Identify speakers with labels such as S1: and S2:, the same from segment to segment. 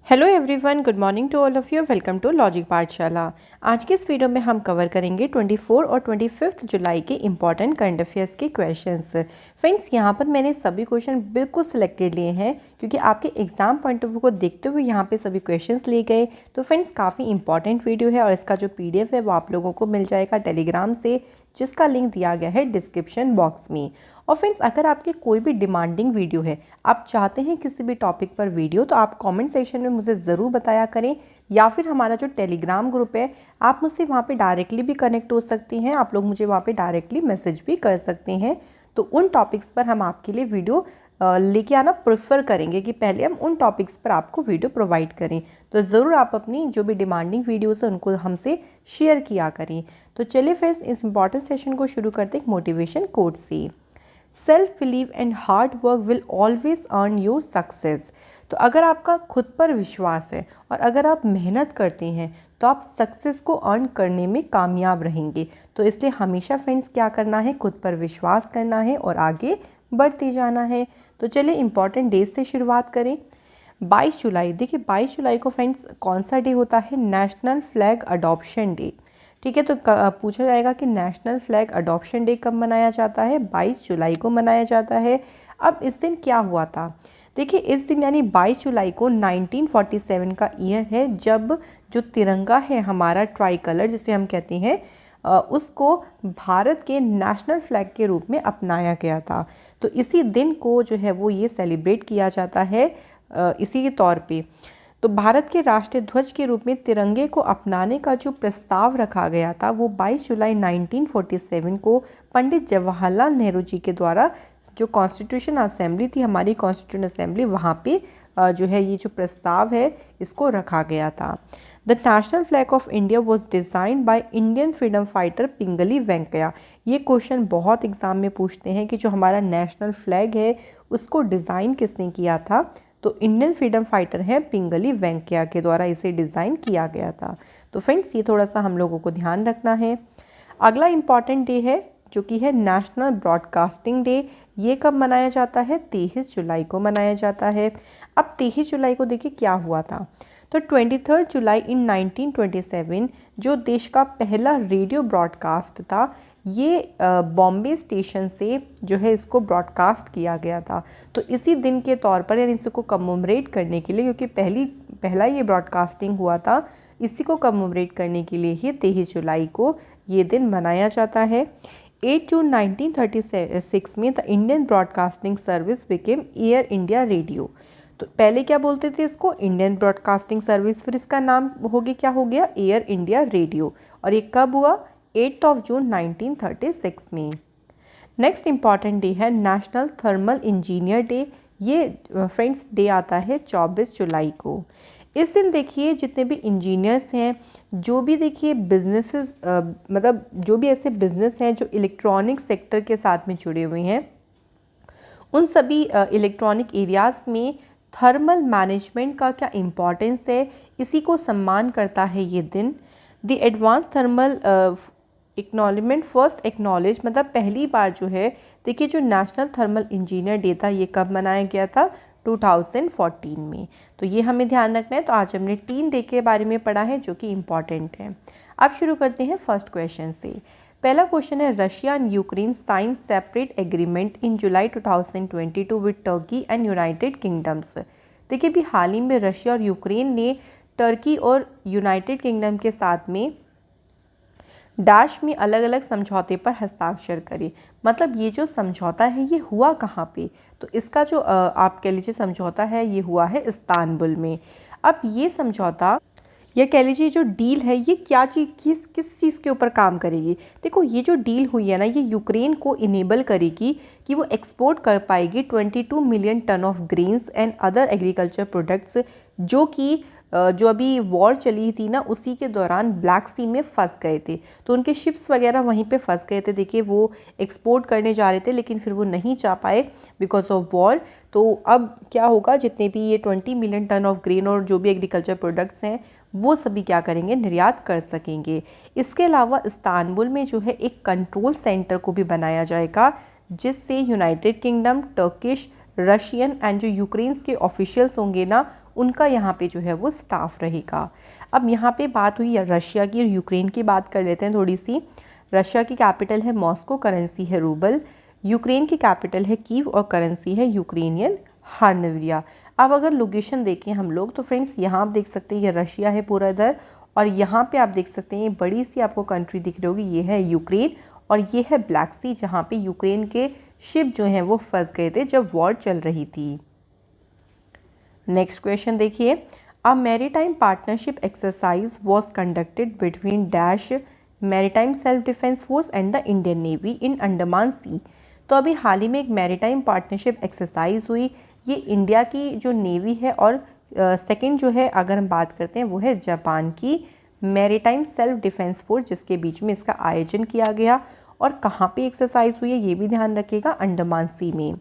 S1: Hello everyone, good morning to all of you. Welcome to logic Pathshala. आज के इस video में हम कवर करेंगे 24 और 25 जुलाई के इंपॉर्टेंट करंट अफेयर्स के क्वेश्चंस। फ्रेंड्स, यहाँ पर मैंने सभी क्वेश्चन बिल्कुल सिलेक्टेड लिए हैं क्योंकि आपके एग्जाम पॉइंट ऑफ व्यू को देखते हुए यहाँ पे सभी क्वेश्चंस लिए गए। तो फ्रेंड्स, काफ़ी इंपॉर्टेंट वीडियो है और इसका जो PDF है वो आप लोगों को मिल जाएगा टेलीग्राम से, जिसका लिंक दिया गया है डिस्क्रिप्शन बॉक्स में। और फ्रेंड्स, अगर आपकी कोई भी डिमांडिंग वीडियो है, आप चाहते हैं किसी भी टॉपिक पर वीडियो, तो आप कमेंट सेक्शन में मुझे ज़रूर बताया करें, या फिर हमारा जो टेलीग्राम ग्रुप है आप मुझसे वहाँ पे डायरेक्टली भी कनेक्ट हो सकती हैं। आप लोग मुझे वहाँ पे डायरेक्टली मैसेज भी कर सकते हैं। तो उन टॉपिक्स पर हम आपके लिए वीडियो लेके आना प्रेफर करेंगे कि पहले हम उन टॉपिक्स पर आपको वीडियो प्रोवाइड करें। तो ज़रूर आप अपनी जो भी डिमांडिंग वीडियोस है उनको हमसे शेयर किया करें। तो चलिए फ्रेंड्स, इस इंपॉर्टेंट सेशन को शुरू करते हैं एक मोटिवेशन कोट से। Self believe and hard work will always earn you success. तो अगर आपका खुद पर विश्वास है और अगर आप मेहनत करते हैं तो आप सक्सेस को अर्न करने में कामयाब रहेंगे। तो इसलिए हमेशा फ्रेंड्स क्या करना है, खुद पर विश्वास करना है और आगे बढ़ते जाना है। तो चलिए इंपॉर्टेंट डेज से शुरुआत करें। 22 जुलाई, देखिए 22 जुलाई को फ्रेंड्स कौन सा डे होता है? National flag adoption day. ठीक है, तो पूछा जाएगा कि नेशनल फ्लैग अडॉप्शन डे कब मनाया जाता है? 22 जुलाई को मनाया जाता है। अब इस दिन क्या हुआ था? देखिए, इस दिन यानी 22 जुलाई को 1947 का ईयर है, जब जो तिरंगा है हमारा ट्राई कलर जिसे हम कहते हैं, उसको भारत के नेशनल फ्लैग के रूप में अपनाया गया था। तो इसी दिन को जो है वो ये सेलिब्रेट किया जाता है इसी के तौर पे। तो भारत के राष्ट्रीय ध्वज के रूप में तिरंगे को अपनाने का जो प्रस्ताव रखा गया था वो 22 जुलाई 1947 को पंडित जवाहरलाल नेहरू जी के द्वारा, जो कॉन्स्टिट्यूशन असेंबली थी हमारी कॉन्स्टिट्यूशन असेंबली, वहाँ पे जो है ये जो प्रस्ताव है इसको रखा गया था। The national flag of India was designed by Indian freedom fighter Pingali Venkayya. ये क्वेश्चन बहुत एग्जाम में पूछते हैं कि जो हमारा नेशनल फ्लैग है उसको डिज़ाइन किसने किया था? तो इंडियन फ्रीडम फाइटर हैं पिंगली वेंकैया के द्वारा इसे डिज़ाइन किया गया था। तो फ्रेंड्स, ये थोड़ा सा हम लोगों को ध्यान रखना है। अगला इम्पॉर्टेंट डे है जो कि है नेशनल ब्रॉडकास्टिंग डे। ये कब मनाया जाता है? 23 जुलाई को मनाया जाता है। अब 23 जुलाई को देखिए क्या हुआ था। तो 23 जुलाई इन 1927 जो देश का पहला रेडियो ब्रॉडकास्ट था, ये बॉम्बे स्टेशन से जो है इसको ब्रॉडकास्ट किया गया था। तो इसी दिन के तौर पर, यानी इसको कमेमोरेट करने के लिए, क्योंकि पहला ये ब्रॉडकास्टिंग हुआ था, इसी को कमेमोरेट करने के लिए ही 23 जुलाई को ये दिन मनाया जाता है। 8 जून 1936 में the Indian broadcasting service became air India radio. तो पहले क्या बोलते थे इसको? इंडियन ब्रॉडकास्टिंग सर्विस, फिर इसका नाम क्या हो गया? Air India radio. और ये कब हुआ? 8 जून 1936 में। नेक्स्ट इंपॉर्टेंट डे है नेशनल थर्मल इंजीनियर डे। ये फ्रेंड्स डे आता है 24 जुलाई को। इस दिन देखिए जितने भी इंजीनियर्स हैं, जो भी देखिए बिजनेसेस, मतलब जो भी ऐसे बिजनेस हैं जो इलेक्ट्रॉनिक सेक्टर के साथ में जुड़े हुए हैं, उन सभी इलेक्ट्रॉनिक एरियाज़ में थर्मल मैनेजमेंट का क्या इम्पोर्टेंस है, इसी को सम्मान करता है ये दिन। The advance thermal acknowledgement first acknowledge, मतलब पहली बार जो है, देखिए जो नेशनल थर्मल इंजीनियर डे था ये कब मनाया गया था? 2014 में। तो ये हमें ध्यान रखना है। तो आज हमने 3 डे के बारे में पढ़ा है जो कि इम्पॉर्टेंट है। अब शुरू करते हैं फर्स्ट क्वेश्चन से। पहला क्वेश्चन है, Russia and Ukraine sign separate agreement in July 2022 with Turkey and United Kingdoms. देखिए भी हाल ही में रशिया और यूक्रेन ने टर्की और यूनाइटेड किंगडम के साथ में डैश में अलग अलग समझौते पर हस्ताक्षर करे। मतलब ये जो समझौता है ये हुआ कहाँ पे? तो इसका जो आप कह लीजिए समझौता है ये हुआ है इस्तांबुल में। अब ये समझौता या कह लीजिए जो डील है ये क्या चीज़, किस चीज़ के ऊपर काम करेगी? देखो, ये जो डील हुई है ना, ये यूक्रेन को इनेबल करेगी कि वो एक्सपोर्ट कर पाएगी 22 million ton of grains and other agriculture products, जो कि जो अभी वॉर चली थी ना उसी के दौरान ब्लैक सी में फंस गए थे। तो उनके शिप्स वगैरह वहीं पे फंस गए थे। देखिए वो एक्सपोर्ट करने जा रहे थे लेकिन फिर वो नहीं जा पाए बिकॉज ऑफ वॉर। तो अब क्या होगा, जितने भी ये 20 मिलियन टन ऑफ ग्रेन और जो भी एग्रीकल्चर प्रोडक्ट्स हैं वो सभी क्या करेंगे, निर्यात कर सकेंगे। इसके अलावा इस्तांबुल में जो है एक कंट्रोल सेंटर को भी बनाया जाएगा, जिससे United kingdom, Turkish Russian and जो यूक्रेन के ऑफिशियल्स होंगे ना, उनका यहाँ पे जो है वो स्टाफ रहेगा। अब यहाँ पे बात हुई रशिया की और यूक्रेन की, बात कर लेते हैं थोड़ी सी। रशिया की कैपिटल है मॉस्को, करेंसी है रूबल। यूक्रेन की कैपिटल है कीव और करेंसी है यूक्रेनियन हार्नविया। अब अगर लोकेशन देखें हम लोग तो फ्रेंड्स यहाँ आप देख सकते हैं ये रशिया है पूरा इधर, और यहाँ पे आप देख सकते हैं ये बड़ी सी आपको कंट्री दिख रही होगी, ये है यूक्रेन, और ये है ब्लैक सी जहाँ पे यूक्रेन के शिप जो हैं वो फंस गए थे जब वॉर चल रही थी। नेक्स्ट क्वेश्चन देखिए, a maritime partnership exercise was conducted between dash maritime self defence force and the Indian navy in Andaman sea. तो अभी हाल ही में एक मैरीटाइम पार्टनरशिप एक्सरसाइज हुई, ये इंडिया की जो नेवी है और सेकंड जो है अगर हम बात करते हैं वो है जापान की मैरीटाइम सेल्फ डिफेंस फोर्स, जिसके बीच में इसका आयोजन किया गया। और कहाँ पे एक्सरसाइज हुई है ये भी ध्यान रखिएगा, अंडमान सी में।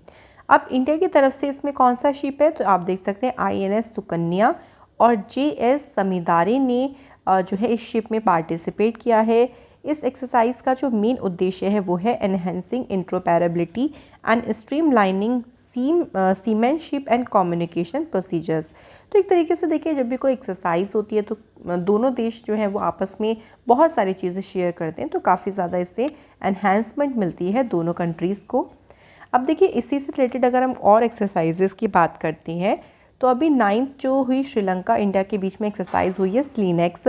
S1: अब इंडिया की तरफ से इसमें कौन सा शिप है तो आप देख सकते हैं INS सुकन्या और JS समीदारे ने जो है इस शिप में पार्टिसिपेट किया है। इस एक्सरसाइज का जो मेन उद्देश्य है वो है enhancing interoperability and streamlining seamanship and communication procedures. तो एक तरीके से देखिए जब भी कोई एक्सरसाइज होती है तो दोनों देश जो हैं वो आपस में बहुत सारी चीज़ें शेयर करते हैं, तो काफ़ी ज़्यादा इससे एनहेंसमेंट मिलती है दोनों कंट्रीज़ को। अब देखिए इसी से रिलेटेड अगर हम और एक्सरसाइजेस की बात करते हैं तो अभी 9th जो हुई श्रीलंका इंडिया के बीच में एक्सरसाइज हुई है स्लीनेक्स,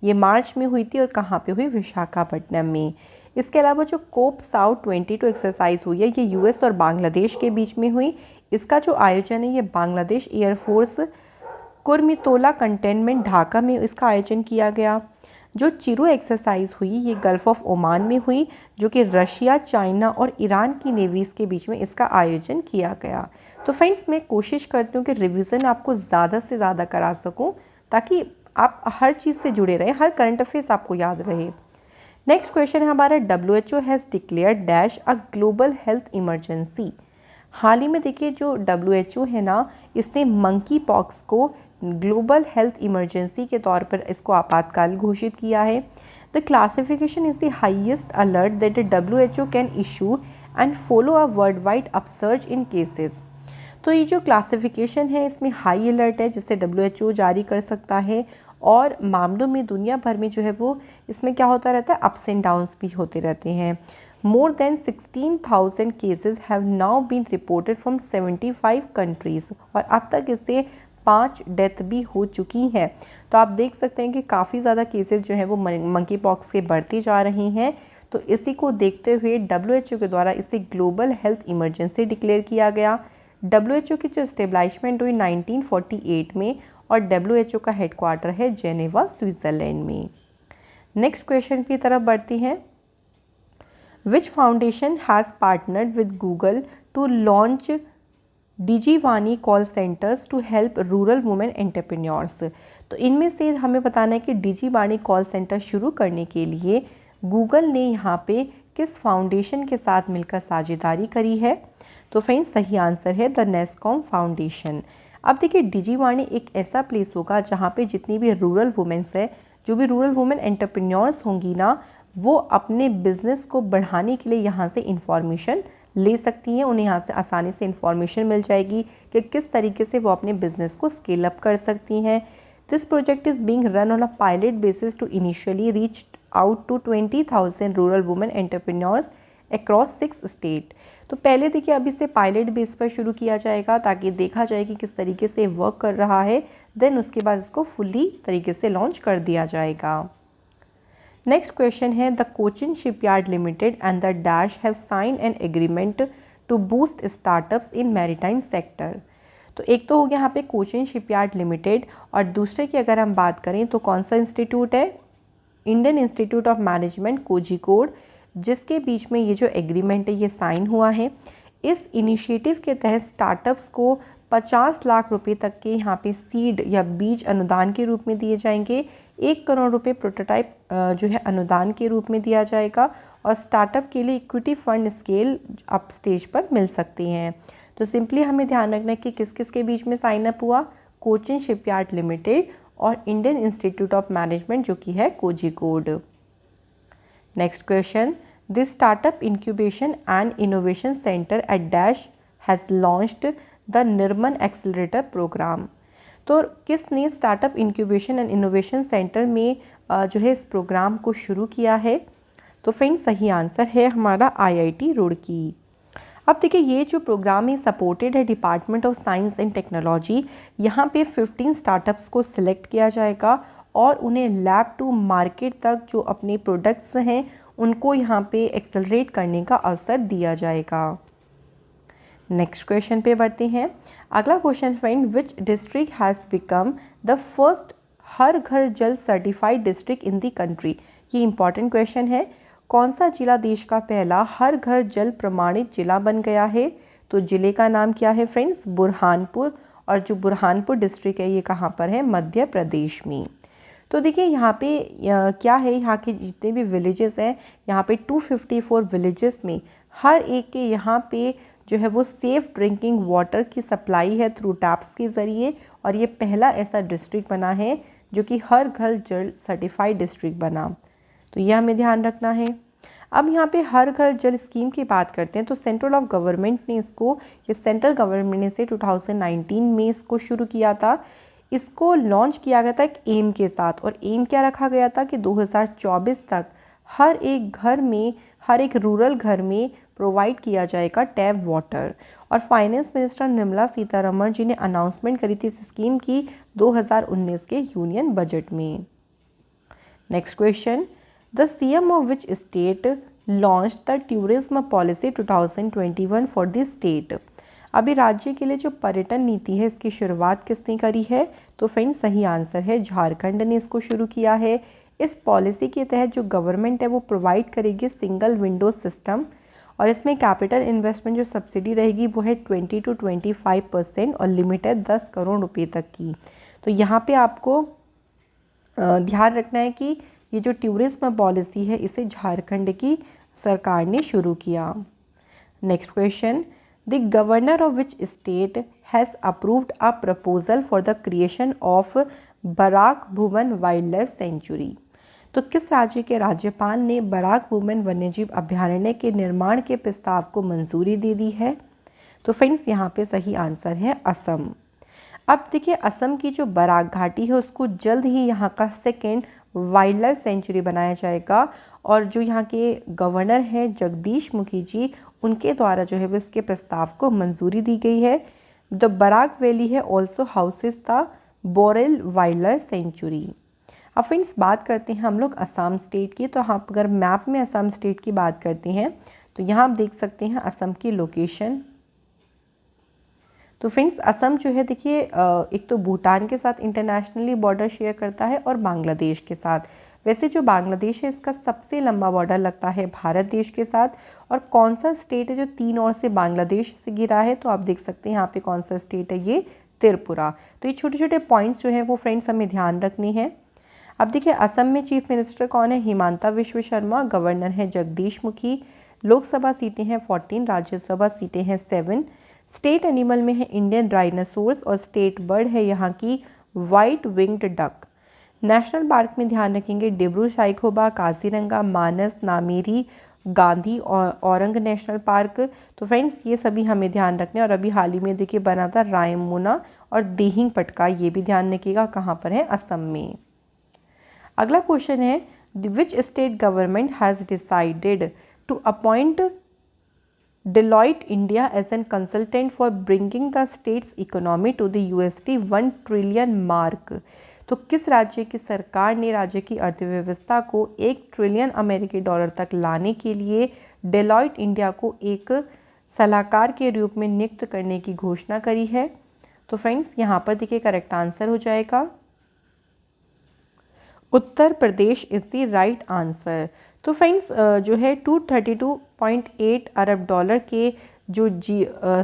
S1: ये मार्च में हुई थी और कहाँ पे हुई, विशाखापट्टनम में। इसके अलावा जो कोप साउथ 22 एक्सरसाइज हुई है ये US और बांग्लादेश के बीच में हुई। इसका जो आयोजन है ये बांग्लादेश एयरफोर्स कुर्मितोला कंटेनमेंट ढाका में इसका आयोजन किया गया। जो चिरू एक्सरसाइज हुई ये गल्फ ऑफ ओमान में हुई, जो कि रशिया, चाइना और ईरान की नेवीज़ के बीच में इसका आयोजन किया गया। तो फ्रेंड्स मैं कोशिश करती हूँ कि रिवीजन आपको ज़्यादा से ज़्यादा करा सकूँ ताकि आप हर चीज़ से जुड़े रहें, हर करंट अफेयर्स आपको याद रहे। नेक्स्ट क्वेश्चन है हमारा, WHO has declared dash a global health emergency. हाल ही में देखिए जो WHO है ना, इसने मंकी पॉक्स को ग्लोबल हेल्थ इमरजेंसी के तौर पर इसको आपातकाल घोषित किया है। The classification is the highest alert that the WHO can issue and follow a worldwide upsurge in cases. तो ये जो क्लासिफिकेशन है इसमें हाई अलर्ट है जिससे WHO जारी कर सकता है, और मामलों में दुनिया भर में जो है वो इसमें क्या होता रहता है, अप्स एंड डाउन्स भी होते रहते हैं। More than 16,000 cases have now been reported from 75 countries, और अब तक इससे 5 डेथ भी हो चुकी हैं। तो आप देख सकते हैं कि काफ़ी ज़्यादा केसेस जो हैं वो मंकी पॉक्स के बढ़ती जा रही हैं। तो इसी को देखते हुए WHO के द्वारा इसे ग्लोबल हेल्थ इमरजेंसी डिक्लेयर किया गया। WHO की जो स्टेब्लिशमेंट हुई 1948 में, और WHO का हेडक्वार्टर है जेनेवा, स्विट्ज़रलैंड में। नेक्स्ट क्वेश्चन की तरफ बढ़ती हैं। Which foundation has partnered with Google to launch Digivaani call centres to help rural women entrepreneurs. तो इनमें से हमें बताना है कि डिजीवानी कॉल सेंटर शुरू करने के लिए गूगल ने यहाँ पे किस फाउंडेशन के साथ मिलकर साझेदारी करी है। तो फ्रेंड्स सही आंसर है द नेस्कॉम फाउंडेशन। अब देखिए डिजीवाणी एक ऐसा प्लेस होगा जहाँ पे जितनी भी रूरल वुमेन्स है, जो भी रूरल वुमेन एंटरप्रेन्योर्स होंगी ना, वो अपने बिजनेस को बढ़ाने के लिए यहाँ से इंफॉर्मेशन ले सकती हैं। उन्हें यहाँ से आसानी से इंफॉर्मेशन मिल जाएगी कि किस तरीके से वो अपने बिजनेस को स्केल अप कर सकती हैं। This project is being run on a pilot basis to initially reach out to 20,000 rural women entrepreneurs across 6 state. तो पहले देखिए अभी से पायलट बेस पर शुरू किया जाएगा ताकि देखा जाए कि किस तरीके से वर्क कर रहा है, देन उसके बाद इसको फुल्ली तरीके से लॉन्च कर दिया जाएगा। नेक्स्ट क्वेश्चन है, the Cochin shipyard Limited and the dash have sign an agreement to boost startups in maritime sector. तो एक तो हो गया यहाँ पे कोचिन शिपयार्ड लिमिटेड, और दूसरे की अगर हम बात करें तो कौन सा इंस्टीट्यूट है, Indian institute of management Kozhikode, जिसके बीच में ये जो एग्रीमेंट है ये साइन हुआ है। इस इनिशिएटिव के तहत स्टार्टअप्स को 50 लाख रुपए तक के यहाँ पे सीड या बीज अनुदान के रूप में दिए जाएंगे। 1 करोड़ रुपए प्रोटोटाइप जो है अनुदान के रूप में दिया जाएगा, और स्टार्टअप के लिए equity fund scale up stage पर मिल सकते हैं। तो सिंपली हमें ध्यान रखना है कि किस किस के बीच में साइन अप हुआ, कोचिन शिपयार्ड लिमिटेड और इंडियन इंस्टीट्यूट ऑफ मैनेजमेंट जो कि है Kozhikode. Next question, this startup incubation and innovation centre at dash has launched the Nirman accelerator programme. तो किसने startup incubation and innovation centre में जो है इस प्रोग्राम को शुरू किया है? तो फ्रेंड्स सही आंसर है हमारा IIT रुड़की। अब देखिए ये जो प्रोग्राम है सपोर्टेड है department of science and technology. यहाँ पे 15 स्टार्टअप्स को सिलेक्ट किया जाएगा और उन्हें लैब टू मार्केट तक जो अपने प्रोडक्ट्स हैं उनको यहाँ पे एक्सेलरेट करने का अवसर दिया जाएगा। नेक्स्ट क्वेश्चन पे बढ़ते हैं। अगला question friend, which district has become the first Har Ghar Jal certified district in the country? ये इंपॉर्टेंट क्वेश्चन है। कौन सा जिला देश का पहला हर घर जल प्रमाणित जिला बन गया है? तो जिले का नाम क्या है फ्रेंड्स? बुरहानपुर। और जो बुरहानपुर डिस्ट्रिक्ट है ये कहाँ पर है? मध्य प्रदेश में। तो देखिए यहाँ पे क्या है, यहाँ के जितने भी विलेजेस हैं यहाँ पे 254 विलेजेस में हर एक के यहाँ पे जो है वो सेफ़ ड्रिंकिंग वाटर की सप्लाई है थ्रू टैप्स के ज़रिए। और ये पहला ऐसा डिस्ट्रिक्ट बना है जो कि हर घर जल सर्टिफाइड डिस्ट्रिक्ट बना। तो यह हमें ध्यान रखना है। अब यहाँ पे हर घर जल स्कीम की बात करते हैं तो सेंट्रल ऑफ गवर्नमेंट ने इसको, ये सेंट्रल गवर्नमेंट ने से 2019 में इसको शुरू किया था। इसको लॉन्च किया गया था एक एम के साथ, और एम क्या रखा गया था कि 2024 तक हर एक घर में, हर एक रूरल घर में प्रोवाइड किया जाएगा टैप वाटर। और फाइनेंस मिनिस्टर निर्मला सीतारमण जी ने अनाउंसमेंट करी थी इस स्कीम की 2019 के यूनियन बजट में। Next question, the CM of which state launched the tourism policy 2021 for the state? अभी राज्य के लिए जो पर्यटन नीति है इसकी शुरुआत किसने करी है? तो फ्रेंड्स सही आंसर है झारखंड ने इसको शुरू किया है। इस पॉलिसी के तहत जो गवर्नमेंट है वो प्रोवाइड करेगी सिंगल विंडो सिस्टम, और इसमें कैपिटल इन्वेस्टमेंट जो सब्सिडी रहेगी वो है 20 to 25% और लिमिट है 10 करोड़ रुपये तक की। तो यहाँ पे आपको ध्यान रखना है कि ये जो टूरिज्म पॉलिसी है इसे झारखंड की सरकार ने शुरू किया। Next question, the governor of which state has approved a proposal for the creation of Barak Bhuban wild life sanctuary? तो किस राज्य के राज्यपाल ने बराक भूमन वन्यजीव अभयारण्य के निर्माण के प्रस्ताव को मंजूरी दे दी है? तो फ्रेंड्स यहाँ पे सही आंसर है असम। अब देखिए असम की जो बराक घाटी है उसको जल्द ही यहाँ का सेकेंड वाइल्ड लाइफ सेंचुरी बनाया जाएगा, और जो यहाँ के गवर्नर हैं जगदीश मुखी जी, उनके द्वारा जो है वो इसके प्रस्ताव को मंजूरी दी गई है। द बराक वैली है also houses the Borail wild life sanctuary. अब फ्रेंड्स बात करते हैं हम लोग असम स्टेट की। तो आप अगर मैप में असम स्टेट की बात करते हैं तो यहाँ आप देख सकते हैं असम की लोकेशन। तो फ्रेंड्स असम जो है देखिए एक तो भूटान के साथ इंटरनेशनली बॉर्डर शेयर करता है और बांग्लादेश के साथ। वैसे जो बांग्लादेश है इसका सबसे लंबा बॉर्डर लगता है भारत देश के साथ। और कौन सा स्टेट है जो 3 ओर से बांग्लादेश से घिरा है? तो आप देख सकते हैं यहाँ पे कौन सा स्टेट है, ये त्रिपुरा। तो ये छोटे छोटे पॉइंट्स जो हैं वो फ्रेंड्स हमें ध्यान रखने हैं। अब देखिए असम में चीफ मिनिस्टर कौन है? हिमांता विश्व शर्मा। गवर्नर है जगदीश मुखी। लोकसभा सीटें हैं 14, राज्यसभा सीटें हैं 7। स्टेट एनिमल में है इंडियन डायनासोर्स, और स्टेट बर्ड है यहाँ की white winged duck. National park में ध्यान रखेंगे डिब्रू साइखोवा, काजीरंगा, मानस, नामेरी, गांधी और औरंग नेशनल पार्क। तो फ्रेंड्स ये सभी हमें ध्यान रखने। और अभी हाल ही में देखिए बना था रायमोना और दिहिंग पटका, ये भी ध्यान रखिएगा कहाँ पर है, असम में। अगला क्वेश्चन है, which state government has decided to appoint Deloitte India as an consultant for bringing the state's economy to the $1 trillion mark? तो किस राज्य की सरकार ने राज्य की अर्थव्यवस्था को 1 ट्रिलियन अमेरिकी डॉलर तक लाने के लिए डेलॉइट इंडिया को एक सलाहकार के रूप में नियुक्त करने की घोषणा करी है? तो फ्रेंड्स यहाँ पर देखिए करेक्ट आंसर हो जाएगा Uttar Pradesh is the right answer. तो फ्रेंड्स जो है 232.8 अरब डॉलर के जो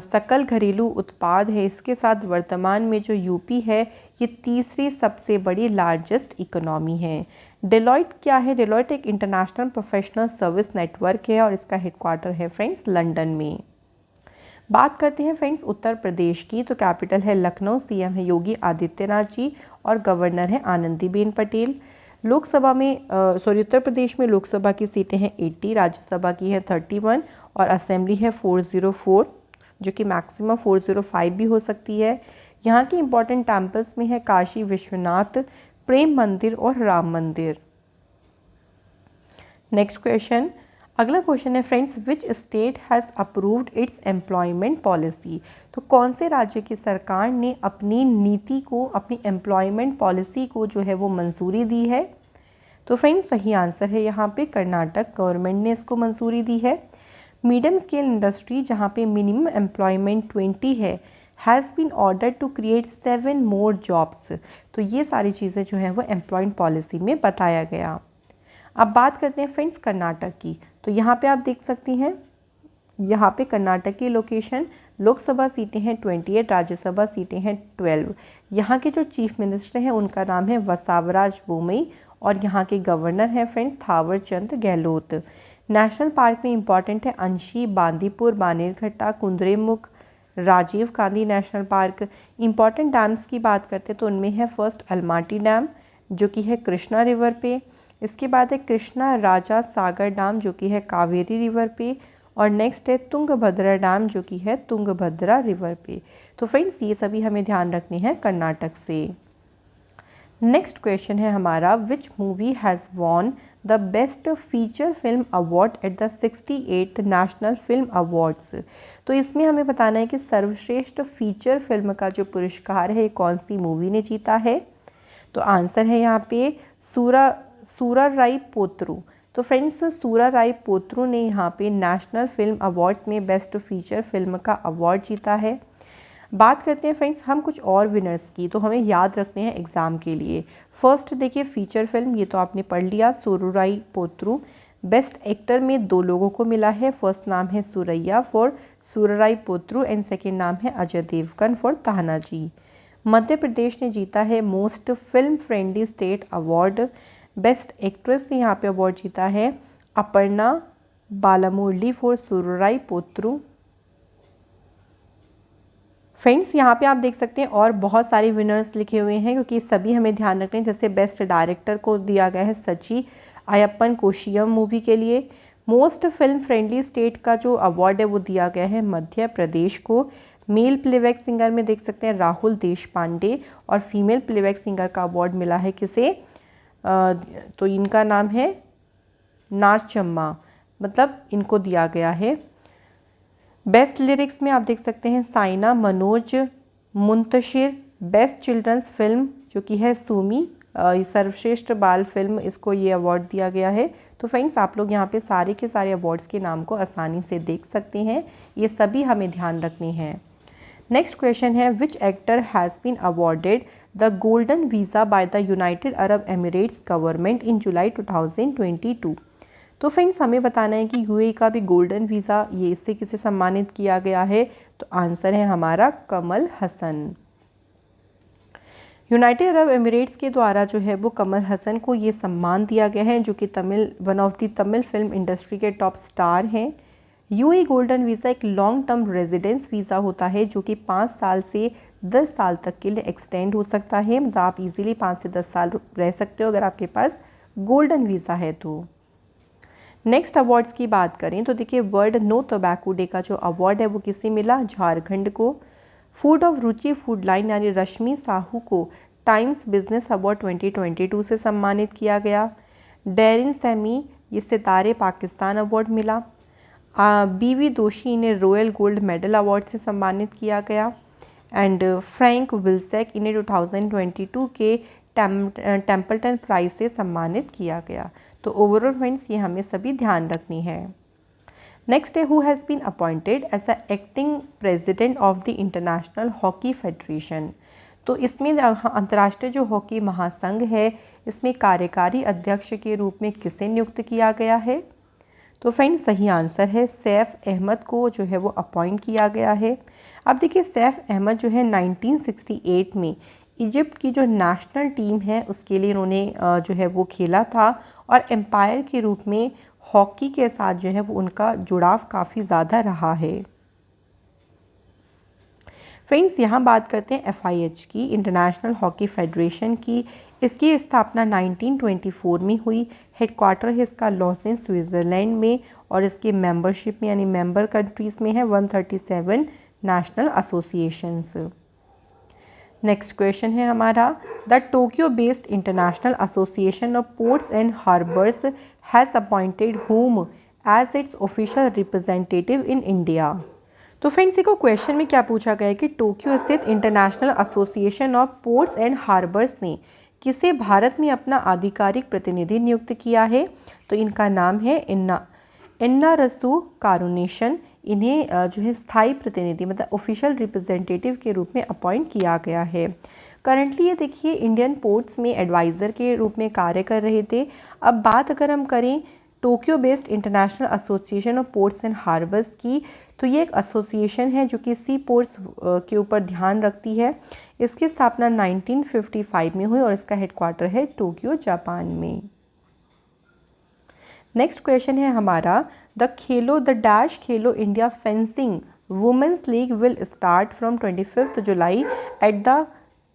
S1: सकल घरेलू उत्पाद है इसके साथ वर्तमान में जो यूपी है ये तीसरी सबसे बड़ी लार्जेस्ट इकोनॉमी है। डेलॉइट क्या है? डेलॉइट एक इंटरनेशनल प्रोफेशनल सर्विस नेटवर्क है और इसका हेडक्वार्टर है फ्रेंड्स लंदन में। बात करते हैं फ्रेंड्स उत्तर प्रदेश की। तो कैपिटल है लखनऊ, CM है योगी आदित्यनाथ जी और गवर्नर है आनंदीबेन पटेल। लोकसभा में उत्तर प्रदेश में लोकसभा की सीटें हैं 80, राज्यसभा की है 31 और असेंबली है 404। जो कि मैक्सिमम 405 भी हो सकती है। यहाँ के इम्पॉर्टेंट टेम्पल्स में है काशी विश्वनाथ, प्रेम मंदिर और राम मंदिर। नेक्स्ट क्वेश्चन, अगला क्वेश्चन है friends, which state has approved it's employment policy. तो कौन से राज्य की सरकार ने अपनी नीति को, अपनी एम्प्लॉयमेंट पॉलिसी को जो है वो मंजूरी दी है। तो फ्रेंड्स सही आंसर है यहाँ पे कर्नाटक गवर्नमेंट ने इसको मंजूरी दी है। मीडियम स्केल इंडस्ट्री जहाँ पे मिनिमम एम्प्लॉयमेंट 20 है, has been order to create 7 more jobs. तो ये सारी चीज़ें जो हैं वो एम्प्लॉयमेंट पॉलिसी में बताया गया। अब बात करते हैं फ्रेंड्स कर्नाटक की। तो यहाँ पे आप देख सकती हैं, यहाँ पे कर्नाटक की लोकेशन, लोकसभा सीटें हैं 28, राज्यसभा सीटें हैं 12। यहाँ के जो चीफ मिनिस्टर हैं उनका नाम है वसावराज बोमई और यहाँ के गवर्नर हैं friends Thawar Chand Gehlot. National park में इंपॉर्टेंट है Anshi, Bandipur, Bannerghatta, Kudremukh, Rajiv Gandhi national park. Important dams की बात करते हैं तो उनमें है फर्स्ट अलमाटी डैम जो कि है कृष्णा रिवर पे, इसके बाद है कृष्णा राजा सागर डैम जो कि है कावेरी रिवर पे, और नेक्स्ट है तुंगभद्रा डैम जो कि है तुंगभद्रा रिवर पे। तो फ्रेंड्स ये सभी हमें ध्यान रखने हैं कर्नाटक से। नेक्स्ट क्वेश्चन है हमारा, which movie has won the best feature film award at the 68th national film awards. तो इसमें हमें बताना है कि सर्वश्रेष्ठ फीचर फिल्म का जो पुरस्कार है कौन सी मूवी ने जीता है। तो आंसर है यहाँ पे सूराराई पोत्रु। तो फ्रेंड्स सूराराई पोत्रु ने यहाँ पे नेशनल फिल्म अवार्ड्स में बेस्ट फीचर फिल्म का अवार्ड जीता है। बात करते हैं फ्रेंड्स हम कुछ और विनर्स की, तो हमें याद रखने हैं एग्ज़ाम के लिए। फर्स्ट देखिए फीचर फिल्म, ये तो आपने पढ़ लिया, सूराराई पोत्रु। बेस्ट एक्टर में 2 लोगों को मिला है, फर्स्ट नाम है सुरैया फॉर सूराराई पोत्रु एंड सेकेंड नाम है अजय देवगन फॉर तानाजी। मध्य प्रदेश ने जीता है most film friendly state award. Best actress ने यहाँ पे अवार्ड जीता है अपर्णा बालामुरली फॉर सूराराई पोत्रु। फ्रेंड्स यहाँ पे आप देख सकते हैं और बहुत सारे विनर्स लिखे हुए हैं क्योंकि सभी हमें ध्यान रखने हैं। जैसे बेस्ट डायरेक्टर को दिया गया है सची अयप्पन कोशियम मूवी के लिए। मोस्ट फिल्म फ्रेंडली स्टेट का जो अवार्ड है वो दिया गया है मध्य प्रदेश को। मेल प्लेबैक सिंगर में देख सकते हैं राहुल देशपांडे, और फीमेल प्लेबैक सिंगर का अवार्ड मिला है किसे, तो इनका नाम है नाचम्मा, मतलब इनको दिया गया है। बेस्ट लिरिक्स में आप देख सकते हैं Saina Manoj Muntashir. Best children's film जो कि है सूमी, सर्वश्रेष्ठ बाल फिल्म, इसको ये अवार्ड दिया गया है। तो फ्रेंड्स आप लोग यहाँ पे सारे के सारे अवार्ड्स के नाम को आसानी से देख सकते हैं, ये सभी हमें ध्यान रखने हैं। नेक्स्ट क्वेश्चन है, which actor has been awarded the golden visa by the United Arab Emirates government in July 2022। तो फ्रेंड्स हमें बताना है कि यूएई का भी गोल्डन वीज़ा ये इससे किसे सम्मानित किया गया है। तो आंसर है हमारा Kamal Haasan. United Arab Emirates के द्वारा जो है वो कमल हसन को ये सम्मान दिया गया है, जो कि one of the Tamil film industry के टॉप स्टार हैं। यूएई गोल्डन वीज़ा एक लॉन्ग टर्म रेजिडेंस वीज़ा होता है जो कि 5 साल से 10 साल तक के लिए एक्सटेंड हो सकता है। मतलब आप इजीली 5 से 10 साल रह सकते हो अगर आपके पास गोल्डन वीज़ा है तो। नेक्स्ट अवार्ड्स की बात करें तो देखिए वर्ल्ड नो टोबैको डे का जो अवार्ड है वो किसे मिला, झारखंड को। Food of Ruchi food line यानी रश्मि साहू को टाइम्स बिजनेस अवार्ड 2022 से सम्मानित किया गया। डेरिन सैमी ये सितारे पाकिस्तान अवार्ड मिला। बीवी दोषी इन्हें रॉयल गोल्ड मेडल अवार्ड से सम्मानित किया गया। एंड फ्रैंक विल्सेक इन्हें 2022 के टेम्पल्टन प्राइज से सम्मानित किया गया। तो ओवरऑल फ्रेंड्स ये हमें सभी ध्यान रखनी है। नेक्स्ट है who has been appointed as a acting president of the international hockey federation. तो इसमें अंतर्राष्ट्रीय जो हॉकी महासंघ है इसमें कार्यकारी अध्यक्ष के रूप में किसे नियुक्त किया गया है। तो फ्रेंड्स सही आंसर है सैफ अहमद को जो है वो अपॉइंट किया गया है। अब देखिए सैफ अहमद जो है 1968 में इजिप्ट की जो नेशनल टीम है उसके लिए इन्होंने जो है वो खेला था, और एम्पायर के रूप में हॉकी के साथ जो है वो उनका जुड़ाव काफ़ी ज़्यादा रहा है। फ्रेंड्स यहाँ बात करते हैं FIH की, इंटरनेशनल हॉकी फेडरेशन की। इसकी स्थापना 1924 में हुई। हेडक्वार्टर है इसका लॉसेन स्विट्ज़रलैंड में, और इसके मेंबरशिप में यानी मेंबर कंट्रीज़ में है 137 नेशनल एसोसिएशंस। नेक्स्ट क्वेश्चन है हमारा, the Tokyo based international association of ports and harbours has appointed home as its official representative in India. तो फ्रेंड्स देखो क्वेश्चन में क्या पूछा गया है कि टोक्यो स्थित international association of ports and harbours ने किसे भारत में अपना आधिकारिक प्रतिनिधि नियुक्त किया है। तो इनका नाम है इन्नारसु कारुनेशन। इन्हें जो है स्थायी प्रतिनिधि मतलब ऑफिशियल रिप्रेजेंटेटिव के रूप में अपॉइंट किया गया है। करंटली ये देखिए इंडियन पोर्ट्स में एडवाइज़र के रूप में कार्य कर रहे थे। अब बात अगर हम करें Tokyo based international association of ports and harbours की, तो ये एक एसोसिएशन है जो कि सी पोर्ट्स के ऊपर ध्यान रखती है। इसकी स्थापना 1955 में हुई और इसका हेडक्वार्टर है टोक्यो जापान में। नेक्स्ट क्वेश्चन है हमारा, the dash Khelo India fencing women's league will start from 25 July at the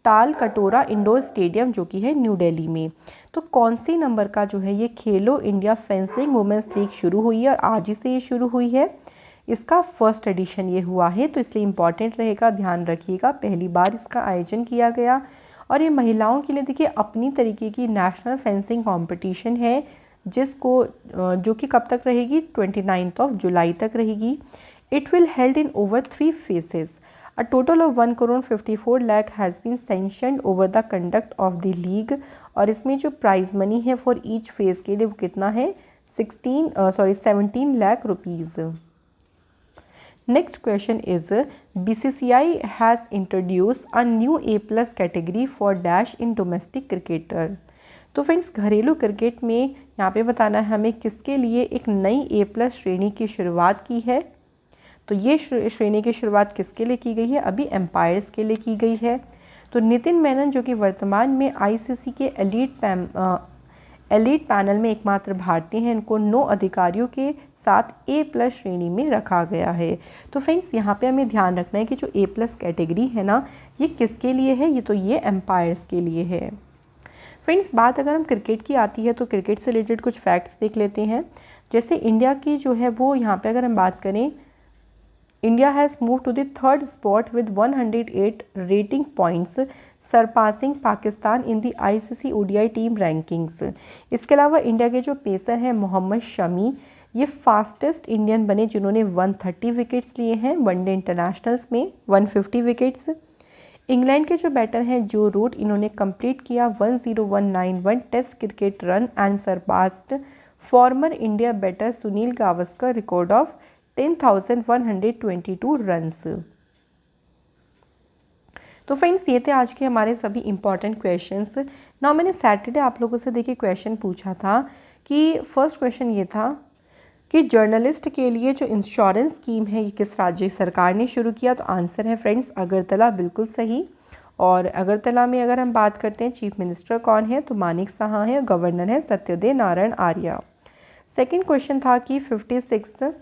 S1: Tal Katora indoor stadium जो कि है न्यू दिल्ली में। तो कौन सी नंबर का जो है ये खेलो इंडिया फेंसिंग वुमेन्स लीग शुरू हुई है और आज ही से ये शुरू हुई है। इसका फर्स्ट एडिशन ये हुआ है, तो इसलिए इम्पॉर्टेंट रहेगा, ध्यान रखिएगा। पहली बार इसका आयोजन किया गया और ये महिलाओं के लिए देखिए अपनी तरीके की नेशनल फेंसिंग कंपटीशन है जिसको जो कि कब तक रहेगी 29 जुलाई तक रहेगी। It will held in over 3 phases। A total of 1,54 lakh has been sanctioned over the conduct of the league. और इसमें जो प्राइज मनी है फॉर ईच फेज़ के लिए वो कितना है 17 lakh rupees. Next question is, BCCI has introduce a new A+ category for dash in domestic cricketer. तो फ्रेंड्स घरेलू क्रिकेट में यहाँ पे बताना है हमें किसके लिए एक नई A+ श्रेणी की शुरुआत की है। तो ये श्रेणी की शुरुआत किसके लिए की गई है, अभी एम्पायर्स के लिए की गई है। तो नितिन मेनन जो कि वर्तमान में ICC के एलीट पैनल में एकमात्र भारतीय हैं, इनको 9 अधिकारियों के साथ A+ श्रेणी में रखा गया है। तो फ्रेंड्स यहाँ पे हमें ध्यान रखना है कि जो A+ कैटेगरी है ना ये किसके लिए है, ये एम्पायर्स के लिए है। फ्रेंड्स बात अगर हम क्रिकेट की आती है तो क्रिकेट से रिलेटेड कुछ फैक्ट्स देख लेते हैं। जैसे इंडिया की जो है वो यहाँ पे अगर हम बात करें, India has move to the 3rd spot with 108 rating points surpassing Pakistan in the ICC ODI team rankings. इसके अलावा इंडिया के जो पेसर हैं मोहम्मद शमी, ये फास्टेस्ट इंडियन बने जिन्होंने 130 विकेट्स लिए हैं वनडे इंटरनेशनल्स में, 150 विकेट्स। इंग्लैंड के जो बैटर हैं जो रूट, इन्होंने कंप्लीट किया 10191 test cricket run and surpassed former India batter Sunil Gavaskar record of 10,122 runs. तो फ्रेंड्स ये थे आज के हमारे सभी इंपॉर्टेंट क्वेश्चंस। ना मैंने सैटरडे आप लोगों से देखिए क्वेश्चन पूछा था कि फर्स्ट क्वेश्चन ये था कि जर्नलिस्ट के लिए जो इंश्योरेंस स्कीम है ये किस राज्य सरकार ने शुरू किया। तो आंसर है फ्रेंड्स अगरतला, बिल्कुल सही। और अगरतला में अगर हम बात करते हैं चीफ मिनिस्टर कौन है, तो मानिक साहा है, गवर्नर है सत्यदेव नारायण आर्य। सेकंड क्वेश्चन था कि 56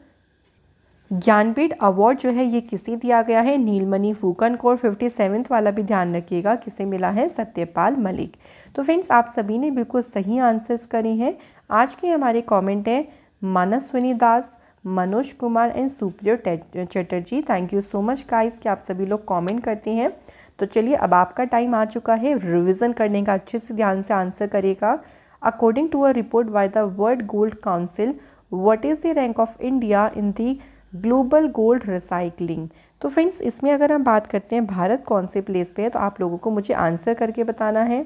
S1: ज्ञानपीठ अवार्ड जो है ये किसे दिया गया है, नीलमणि फूकन को। और 57वां वाला भी ध्यान रखिएगा किसे मिला है, सत्यपाल मलिक। तो फ्रेंड्स आप सभी ने बिल्कुल सही आंसर्स करे हैं। आज के हमारे कमेंट हैं Manaswini Das, Manoj Kumar and Supriyo Chatterjee. Thank you so much guys कि आप सभी लोग कमेंट करते हैं। तो चलिए अब आपका टाइम आ चुका है रिवीजन करने का, अच्छे से ध्यान से आंसर करेगा। According to a report by the world gold council, what is the rank of India in the global gold recycling. तो फ्रेंड्स इसमें अगर हम बात करते हैं भारत कौन से प्लेस पे है, तो आप लोगों को मुझे आंसर करके बताना है।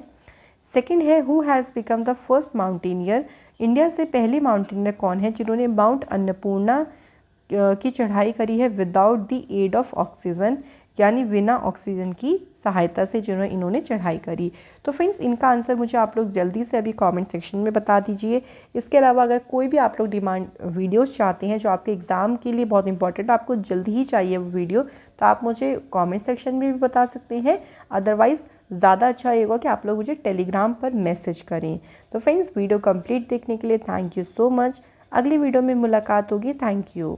S1: सेकंड है who has become the first mountaineer, India से पहले माउंटेनियर कौन है जिन्होंने माउंट अन्नपूर्णा की चढ़ाई करी है without the aid of oxygen, यानी बिना ऑक्सीजन की सहायता से जिन्होंने इन्होंने चढ़ाई करी। तो फ्रेंड्स इनका आंसर मुझे आप लोग जल्दी से अभी कमेंट सेक्शन में बता दीजिए। इसके अलावा अगर कोई भी आप लोग डिमांड वीडियोस चाहते हैं जो आपके एग्ज़ाम के लिए बहुत इंपॉर्टेंट, आपको जल्दी ही चाहिए वो वीडियो, तो आप मुझे कमेंट सेक्शन में भी बता सकते हैं। अदरवाइज़ ज़्यादा अच्छा ये होगा कि आप लोग मुझे टेलीग्राम पर मैसेज करें। तो फ्रेंड्स वीडियो कंप्लीट देखने के लिए थैंक यू सो मच। अगली वीडियो में मुलाकात होगी। Thank you.